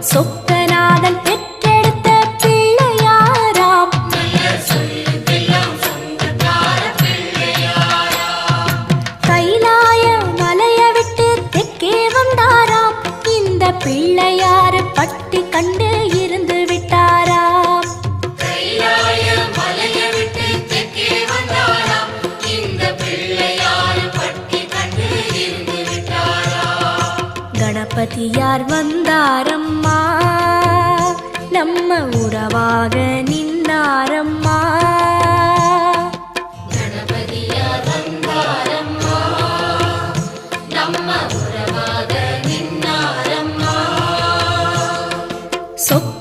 சொக்கநாதன் பெற்றெடுத்த பிள்ளையாராம். கைலாய மலைய விட்டு தெற்கே வந்தாராம். இந்த பிள்ளையார் பட்டி கண்டு இருந்து விட்டாராம். கணபதியார் வந்தாரம்மா, நம்ம உறவாக நின்னாரம்மா. கணபதியார் வந்தாரம்மா, நம்ம உறவாக நின்னாரம்மா. சொக்க